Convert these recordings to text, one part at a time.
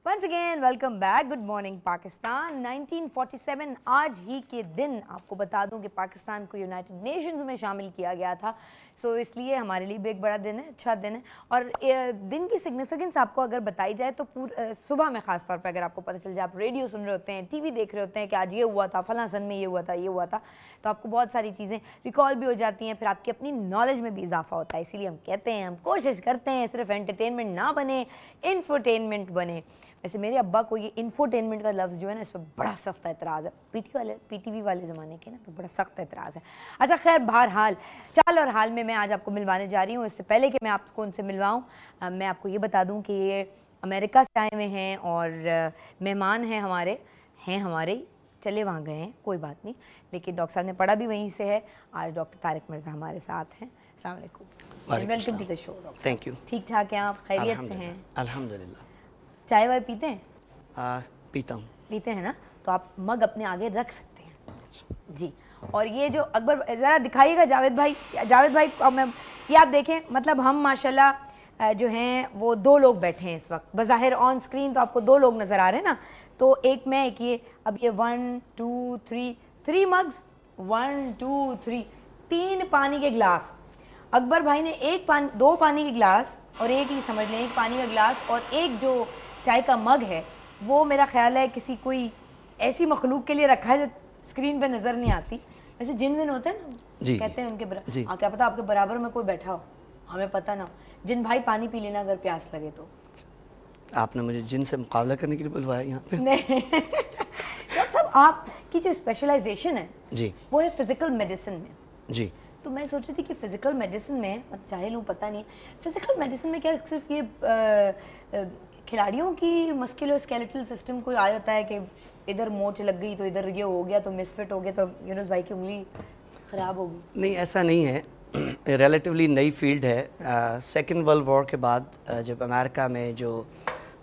Once again welcome back. Good morning Pakistan. 1947 आज ही के दिन आपको बता दूं कि पाकिस्तान को यूनाइटेड नेशंस में शामिल किया गया था। सो इसलिए हमारे लिए भी एक बड़ा दिन है, अच्छा दिन है। और दिन की सिग्निफिकेंस आपको अगर बताई जाए तो सुबह में ख़ास तौर पर अगर आपको पता चल जाए, आप रेडियो सुन रहे होते हैं, टीवी देख रहे होते हैं कि आज ये हुआ था, फलां सन में ये हुआ था, ये हुआ था, तो आपको बहुत सारी चीज़ें रिकॉल भी हो जाती हैं, फिर आपकी अपनी नॉलेज में भी इजाफा होता है। इसीलिए हम कहते हैं, हम कोशिश करते हैं सिर्फ एंटरटेनमेंट ना बने, इन्फोटेनमेंट बने। वैसे मेरे अब्बा को ये इन्फोटेनमेंट का लफ्ज़ जो है ना, इस पर बड़ा सख्त एतराज़ है। पीटीवी वाले ज़माने के ना, तो बड़ा सख्त एतराज़ है। अच्छा खैर, बहरहाल चाल और हाल में मैं आज आपको मिलवाने जा रही हूँ। इससे पहले कि मैं आपको उनसे मिलवाऊँ, मैं आपको ये बता दूँ कि ये अमेरिका से आए हुए हैं और मेहमान हैं हमारे चले वहाँ गए हैं, कोई बात नहीं, लेकिन डॉक्टर साहब ने पढ़ा भी वहीं से है। आज डॉक्टर तारिक मिर्ज़ा हमारे साथ हैं। अस्सलाम वालेकुम, welcome to the show. Thank you. ठीक ठाक हैं आप? खैरियत से हैं? अल्हम्दुलिल्लाह। चाय वाय पीते हैं? पीता हूँ। पीते हैं ना, तो आप मग अपने आगे रख सकते हैं जी। और ये जो अकबर, ज़रा दिखाइएगा जावेद भाई अब मैं ये आप देखें, मतलब हम माशाल्लाह जो हैं वो दो लोग बैठे हैं इस वक्त। बज़ाहिर ऑन स्क्रीन तो आपको दो लोग नज़र आ रहे हैं ना, तो एक मैं एक ये, अब ये 1 2 3 मग्स, 1 2 3 3 पानी के गिलास। अकबर भाई ने दो पानी के गिलास और एक ही समझ लें, एक पानी का गिलास और एक जो चाय का मग है, वो मेरा ख्याल है किसी कोई ऐसी मखलूक के लिए रखा है जो स्क्रीन पे नज़र नहीं आती। वैसे जिन विन होते हैं ना, कहते हैं उनके बराबर, क्या पता आपके बराबर में कोई बैठा हो, हमें पता ना हो। जिन भाई पानी पी लेना अगर प्यास लगे तो। आपने मुझे जिन से मुकाबला करने के लिए बुलवाया यहाँ पे? नहीं डॉक्टर साहब, आपकी जो स्पेशलाइजेशन है जी, वो है फिजिकल मेडिसिन में जी। तो मैं सोच रही थी कि फ़िज़िकल मेडिसिन में, चाहे लूँ पता नहीं, फ़िज़िकल मेडिसिन में क्या सिर्फ ये खिलाड़ियों की मस्कुलोस्केलेटल सिस्टम को आ जाता है कि इधर मोच लग गई तो इधर ये हो गया, तो मिसफिट हो गया, तो यूनुस भाई की उंगली ख़राब होगी? नहीं, ऐसा नहीं है। रिलेटिवली नई फील्ड है। सेकेंड वर्ल्ड वॉर के बाद जब अमेरिका में जो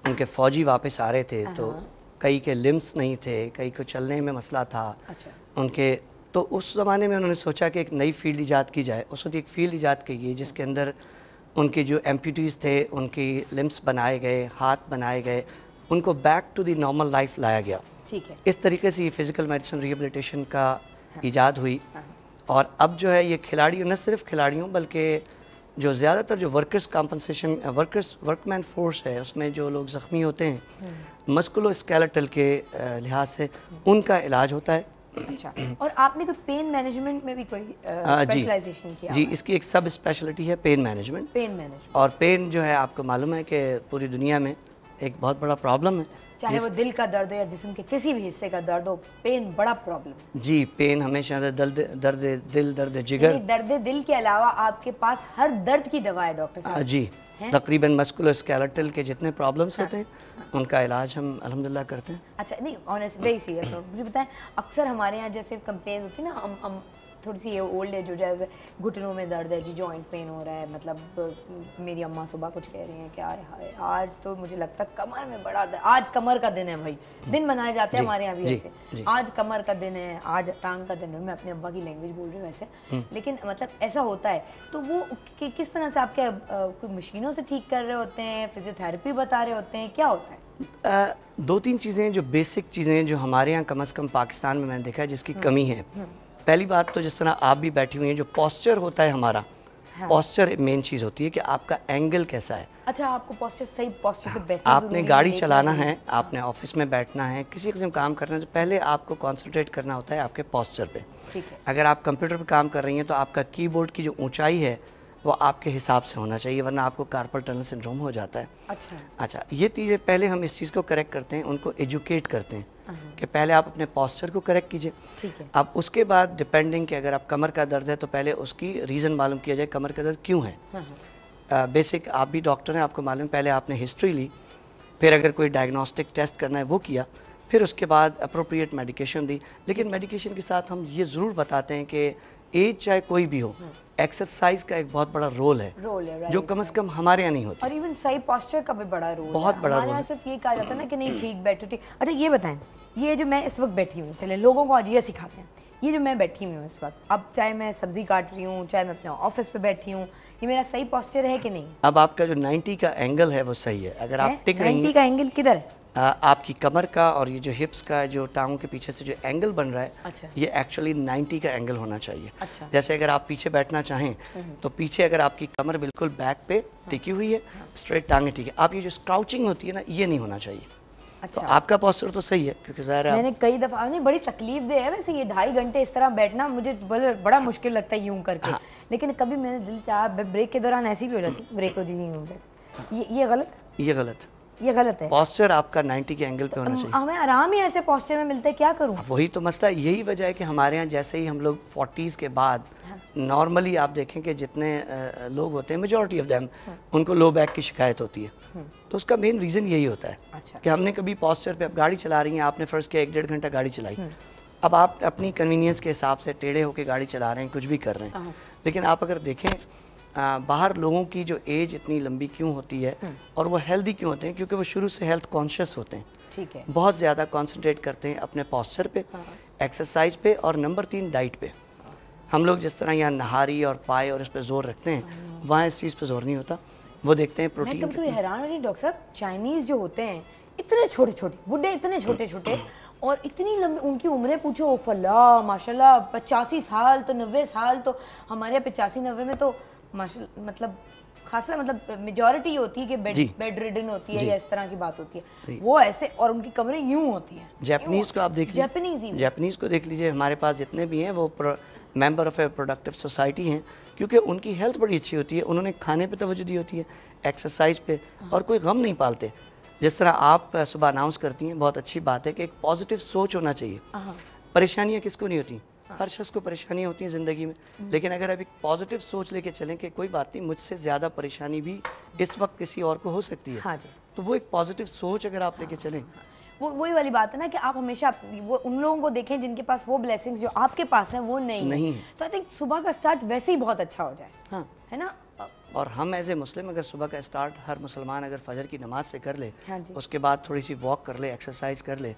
उनके फ़ौजी वापस आ रहे थे, तो कई के लिम्स नहीं थे, कई को चलने में मसला था। अच्छा। उनके तो उस ज़माने में उन्होंने सोचा कि एक नई फील्ड ईजाद की जाए। उस वक्त एक फ़ील्ड ईजाद की गई जिसके अंदर उनके जो एम्प्यूटीज़ थे, उनकी लिम्स बनाए गए, हाथ बनाए गए, उनको back to the normal life लाया गया। ठीक है। इस तरीके से ये फ़िज़िकल मेडिसिन रिहेबिलिटेशन का ईजाद हुई। और अब जो है ये खिलाड़ियों, न सिर्फ खिलाड़ियों बल्कि जो ज़्यादातर जो वर्कमैन फोर्स है, उसमें जो लोग ज़ख्मी होते हैं मस्कुलोस्केलेटल के लिहाज से, उनका इलाज होता है। अच्छा। और आपने कोई पेन मैनेजमेंट में भी कोई स्पेशलाइजेशन किया? जी, इसकी एक सब स्पेशलिटी है पेन मैनेजमेंट। और पेन जो है, आपको मालूम है कि पूरी दुनिया में एक बहुत बड़ा प्रॉब्लम है। चाहे वो दिल का दर्द हो या जिस्म के किसी भी हिस्से का दर्द हो, पेन बड़ा प्रॉब्लम है जी। पेन हमेशा दर्द दिल, दर्द जिगर। दर्द दिल के अलावा आपके पास हर दर्द की दवा है डॉक्टर साहब जी। तकरीबन मस्कुलोस्केलेटल के जितने प्रॉब्लम्स होते हैं, उनका इलाज हम अल्हम्दुलिल्लाह करते हैं। अच्छा, नहीं ऑनेस्ट वेरी सीरियस हो, मुझे बताएं, अक्सर हमारे यहाँ जैसे कंप्लेन होती है ना, हम थोड़ी सी ये ओल्ड एज हो जाए, घुटनों में दर्द है जी, जॉइंट पेन हो रहा है, मतलब मेरी अम्मा सुबह कुछ कह रही हैं कि हाय आज तो मुझे लगता है कमर में बड़ा दर्द, आज कमर का दिन है भाई, दिन मनाए जाते हैं हमारे यहाँ भी ऐसे, आज कमर का दिन है, आज टांग का दिन है। मैं अपने अब्बा की लैंग्वेज बोल रही हूँ वैसे, लेकिन मतलब ऐसा होता है। तो वो किस तरह से आपके कोई मशीनों से ठीक कर रहे होते हैं, फिजियोथेरेपी बता रहे होते हैं, क्या होता है? दो तीन चीज़ें जो बेसिक चीज़ें जो हमारे यहाँ कम से कम पाकिस्तान में मैंने देखा है जिसकी कमी है। पहली बात तो जिस तरह आप भी बैठी हुई हैं, जो पोस्चर होता है हमारा, पोस्चर मेन चीज़ होती है कि आपका एंगल कैसा है। अच्छा, आपको पोस्चर सही पोस्चर से बैठना, आपने गाड़ी चलाना है, आपने ऑफिस में बैठना है, किसी किस्म काम करना है, तो पहले आपको कॉन्सेंट्रेट करना होता है आपके पोस्चर पे। ठीक है। अगर आप कंप्यूटर पे काम कर रही हैं तो आपका कीबोर्ड की जो ऊंचाई है वो आपके हिसाब से होना चाहिए, वरना आपको कार्पल टनल सिंड्रोम हो जाता है। अच्छा, ये चीज़ें पहले हम इस चीज़ को करेक्ट करते हैं, उनको एजुकेट करते हैं कि पहले आप अपने पोस्चर को करेक्ट कीजिए। ठीक है। अब उसके बाद डिपेंडिंग कि अगर आप कमर का दर्द है तो पहले उसकी रीज़न मालूम किया जाए, कमर का दर्द क्यों है। बेसिक आप भी डॉक्टर हैं, आपको मालूम, पहले आपने हिस्ट्री ली, फिर अगर कोई डायग्नोस्टिक टेस्ट करना है वो किया, फिर उसके बाद अप्रोप्रिएट मेडिकेशन दी। लेकिन मेडिकेशन के साथ हम ये ज़रूर बताते हैं कि एज चाहे कोई भी हो, एक्सरसाइज का एक बहुत बड़ा रोल है जो कम से कम हमारे यहाँ नहीं होता। और इवन सही पोस्चर का भी बड़ा रोल, बहुत बड़ा रोल है। सिर्फ ये कहा जाता है ना कि नहीं ठीक बैठो ठीक। अच्छा ये बताएं, ये जो मैं इस वक्त बैठी हुई, चले लोगों को आज ये सिखाते हैं, ये जो मैं बैठी हुई हूँ इस वक्त, अब चाहे मैं सब्जी काट रही हूँ, चाहे मैं अपने ऑफिस पे बैठी हूँ, ये मेरा सही पोस्चर है कि नहीं? अब आपका जो 90 का एंगल है वो सही है। अगर आप टिक रही हैं, 90 का एंगल किधर है? आपकी कमर का और ये जो हिप्स का जो टांगों के पीछे से जो एंगल बन रहा है, अच्छा। ये एक्चुअली 90 का एंगल होना चाहिए। अच्छा। जैसे अगर आप पीछे बैठना चाहें तो पीछे अगर आपकी कमर बिल्कुल बैक पे टिकी हुई है, स्ट्रेट टांगे ठीक है, आप ये जो स्क्राउचिंग होती है ना, ये नहीं होना चाहिए। अच्छा। तो आपका पोस्चर तो सही है, क्योंकि ज़ाहिर है मैंने कई दफ़ा, नहीं बड़ी तकलीफ दे है वैसे ये 2.5 घंटे इस तरह बैठना, मुझे बड़ा मुश्किल लगता है यूं करके। हाँ। लेकिन कभी मैंने दिल चाहा, ब्रेक के दौरान ऐसी भी हो जाती, ब्रेक हो दी यूं कर। ये गलत है, ये गलत है। पोस्चर आपका 90 के एंगल पे होना चाहिए। हमें आराम ही ऐसे पोस्चर में मिलता है, क्या करूं? वही तो मसला, यही वजह है कि हमारे यहाँ जैसे ही हम लोग 40s के बाद नॉर्मली आप देखें कि जितने लोग होते हैं, मेजॉरिटी ऑफ देम, उनको लो बैक की शिकायत होती है। तो उसका मेन रीज़न यही होता है। अच्छा। कि हमने कभी पोस्चर पे, अब गाड़ी चला रही हैं, आपने फ़र्ज़ किया 1-1.5 घंटा गाड़ी चलाई, अब आप अपनी कन्वीनियंस के हिसाब से टेढ़े होकर गाड़ी चला रहे हैं, कुछ भी कर रहे हैं, लेकिन आप अगर देखें बाहर लोगों की जो एज इतनी लंबी क्यों होती है और वो हेल्दी क्यों होते हैं, क्योंकि वो शुरू से हेल्थ कॉन्शियस होते हैं। ठीक है। बहुत ज़्यादा कंसंट्रेट करते हैं अपने पोस्चर पे, एक्सरसाइज पे, और नंबर 3 डाइट पे। हम लोग जिस तरह यहाँ नहारी और पाए और इस पे जोर रखते हैं, वहाँ इस चीज़ पे जोर नहीं होता। वो देखते हैं मैं प्रोटीन। कभी कभी हैरान हो रही डॉक्टर साहब, चाइनीज़ जो होते हैं इतने छोटे छोटे बुड्ढे, इतने छोटे छोटे, और इतनी लंबी उनकी उम्रें पूछो, ओ फल्ला माशाल्लाह 85 साल तो 90 साल, तो हमारे यहाँ 85-90 में तो माशाल्लाह मतलब खासा मतलब मेजॉरिटी होती है कि बेड रिडन होती है या इस तरह की बात होती है, वो ऐसे, और उनकी कमरें यूं होती हैं। जापानीज़ को आप देख लीजिए, जापानीज़ को देख लीजिए, हमारे पास जितने भी हैं वो member of A productive society हैं, क्योंकि उनकी हेल्थ बड़ी अच्छी होती है, उन्होंने खाने पे तवज्जो दी होती है, एक्सरसाइज पे, और कोई गम नहीं पालते। जिस तरह आप सुबह अनाउंस करती हैं, बहुत अच्छी बात है कि एक पॉजिटिव सोच होना चाहिए। परेशानियाँ किसको नहीं होती, हर शख्स को परेशानियाँ होती हैं ज़िंदगी में, लेकिन अगर आप एक पॉजिटिव सोच लेके चलें कि कोई बात नहीं, मुझसे ज़्यादा परेशानी भी इस वक्त किसी और को हो सकती है। हाँ जी। तो वो एक पॉजिटिव सोच अगर आप लेके चलें, वो वही वाली बात है ना कि आप हमेशा वो उन लोगों को देखें जिनके पास वो ब्लेसिंग्स जो आपके पास हैं वो नहीं है। तो आई थिंक सुबह का स्टार्ट वैसे ही बहुत अच्छा हो जाए। हाँ, है ना। और हम एज ए मुस्लिम अगर सुबह का स्टार्ट, हर मुसलमान अगर फजर की नमाज से कर ले, हाँ जी। उसके बाद थोड़ी सी वॉक कर ले, एक्सरसाइज कर ले,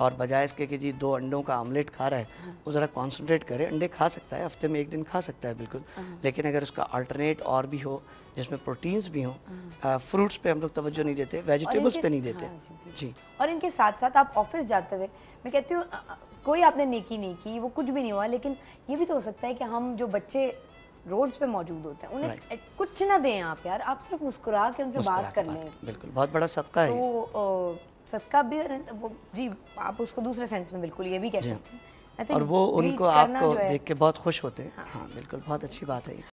और बजाय इसके कि जी 2 अंडों का आमलेट खा रहा है, वो ज़रा कॉन्सनट्रेट करे। अंडे खा सकता है, हफ्ते में 1 दिन खा सकता है बिल्कुल, लेकिन अगर उसका अल्टरनेट और भी हो जिसमें प्रोटीन्स भी हों। फ्रूट्स पे हम लोग तवज्जो नहीं देते, वेजिटेबल्स पे नहीं देते। जी। और इनके साथ साथ आप ऑफिस जाते हुए, मैं कहती हूँ कोई आपने नेकी नहीं की, वो कुछ भी नहीं हुआ, लेकिन ये भी तो हो सकता है कि हम जो बच्चे रोड्स पे मौजूद होते हैं उन्हें कुछ ना दें आप यार, आप सिर्फ मुस्कुरा के उनसे बात कर लें। बिल्कुल, बहुत बड़ा सदका है। तो सदका भी वो जी, आप उसको दूसरे सेंस में बिल्कुल ये भी कह सकते हैं। और वो उनको आपको देख के बहुत खुश होते हैं। हाँ बिल्कुल, बहुत अच्छी बात है ये।